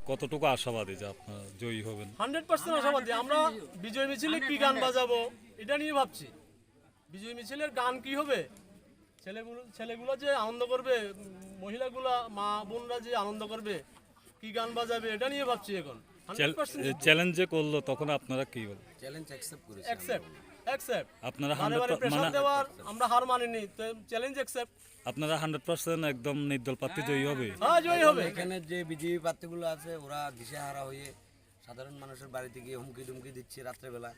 কতটুকু আশাবাদী যে আপনারা জয়ী হবেন? 100% আশাবাদী। আমরা বিজয় মিছিলে কি গান বাজাবো এটা নিয়ে ভাবছি। বিজয় মিছিলের গান কি হবে, ছেলেগুলো যে আনন্দ করবে, মহিলাগুলা মা বোনরা যে আনন্দ করবে, কি গান বাজাবে এটা নিয়ে ভাবছি এখন। 100% চ্যালেঞ্জে করলো তখন আপনারা কি বলেন? চ্যালেঞ্জ অ্যাকসেপ্ট করেছি। অ্যাকসেপ্ট আপনারা প্রেসার দেওয়ার আমরা হার মানিনি, তো চ্যালেঞ্জ অ্যাকসেপ্ট। আপনারা 100% একদম নির্দল প্রার্থী জয়ী হবে? হ্যাঁ, জয়ী হবে। এখানে যে বিজেপি প্রার্থীগুলো আছে ওরা দিশেহারা হয়ে সাধারণ মানুষের বাড়িতে গিয়ে হুমকি দুমকি দিচ্ছে রাত্রেবেলা।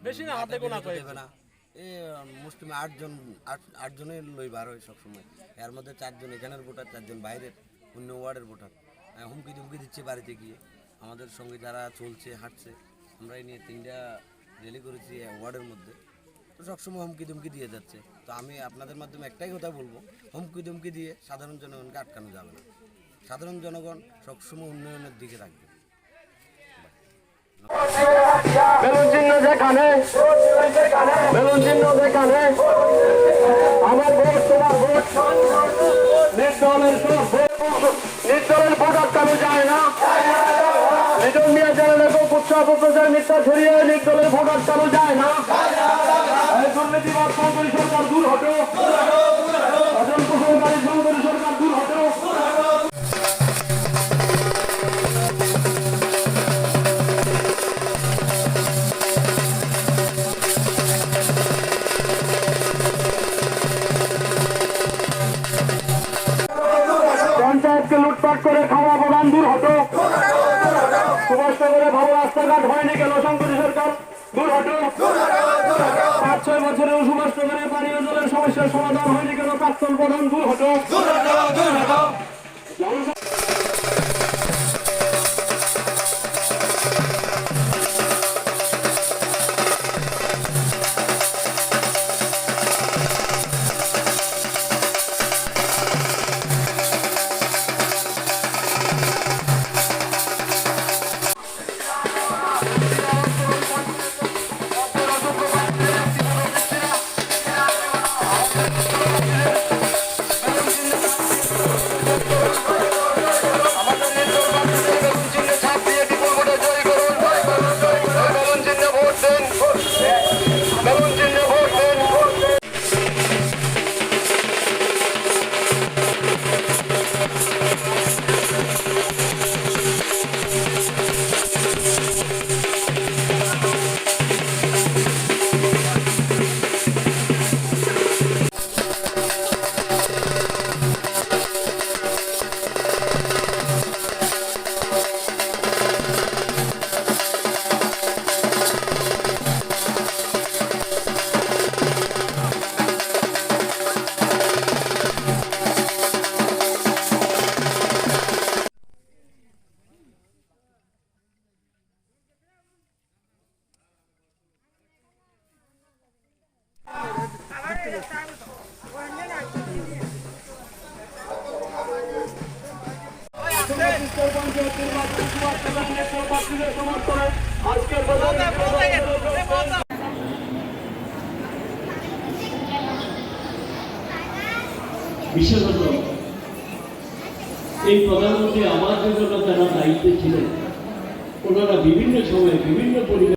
বেশি না, হাতে গোনা দেবে না। এই মুসলিম আটজনের লই বার হয় সবসময়। এর মধ্যে 4 জন এখানের ভোটার, 4 জন বাইরের অন্য ওয়ার্ডের ভোটার। হুমকি দুমকি দিচ্ছে বাড়িতে গিয়ে। আমাদের সঙ্গে যারা চলছে হাঁটছে, আমরা এই নিয়ে 3টা র্যালি করেছি ওয়ার্ডের মধ্যে। তো সবসময় হুমকি দুমকি দিয়ে যাচ্ছে। তো আমি আপনাদের মাধ্যমে একটাই কথা বলবো, হুমকি দুমকি দিয়ে সাধারণ জনগণকে আটকানো যাবে না। সাধারণ জনগণ সবসময় উন্নয়নের দিকে থাকবে। বেলুন চিহ্ন যেখানে, বেলুন চিহ্ন যেখানে, আমার ভোট তোমার ভোট, নির্দলের ভোট আটকানো যায় না। লিটন মিয়া চ্যানেলে উৎসাহ প্রচার মিথ্যা ছড়িয়ে নির্দলের ভোট আটকানো যায় না। দুর্নীতিবাদ সরকারি সরকার দূর হটো, অজন্ত সরকারি সরকার দূর হটো। পঞ্চায়েতকে লুটপাট করে খাওয়া প্রধান দূর হতো। সুভাষনগরে ভালো রাস্তাঘাট হয়নি কেন সংকটী সরকার দূর হতো। 5-6 বছরেও সুভাষনগরে পানীয় জলের সমস্যার সমাধান হয়নি কেন প্রাক্তন প্রধান দূর হতো। বিশেষত এই প্রধানমন্ত্রী আবাস যোজনা যারা দায়িত্বে ছিলেন, ওনারা বিভিন্ন সময়ে বিভিন্ন পরিবেশ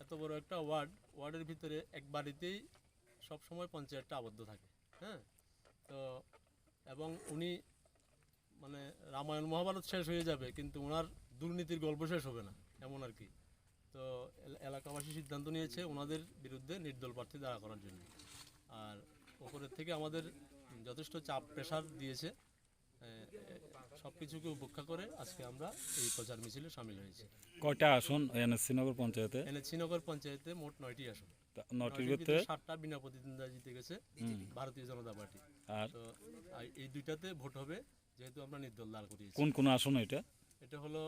এত বড় একটা ওয়ার্ডের ভিতরে এক বাড়িতেই সবসময় পঞ্চায়েতটা আবদ্ধ থাকে। হ্যাঁ, তো এবং উনি মানে রামায়ণ মহাভারত শেষ হয়ে যাবে কিন্তু ওনার দুর্নীতির গল্প শেষ হবে না, এমন আর কি। তো এলাকাবাসী সিদ্ধান্ত নিয়েছে ওনাদের বিরুদ্ধে নির্দল প্রার্থী দাঁড়া করার জন্য। আর ওপরের থেকে আমাদের যথেষ্ট চাপ প্রেশার দিয়েছে। সব কিছুকে উপেক্ষা করে আজকে আমরা এই প্রচার মিছিলে সামিল হয়েছি। কয়টা আসন এনএসসি নগর পঞ্চায়েতে? এনএসসি নগর পঞ্চায়েতে মোট 9টি আসন। নটির 9টির ভিতরে 7টা বিনা প্রতিদ্বন্দ্বিতা জিতে গেছে ভারতীয় জনতা পার্টি। আর তো এই দুইটাতে ভোট হবে, যেহেতু আমরা নির্দল দাঁড় করিয়েছি। কোন কোন আসন এটা? এটা হলো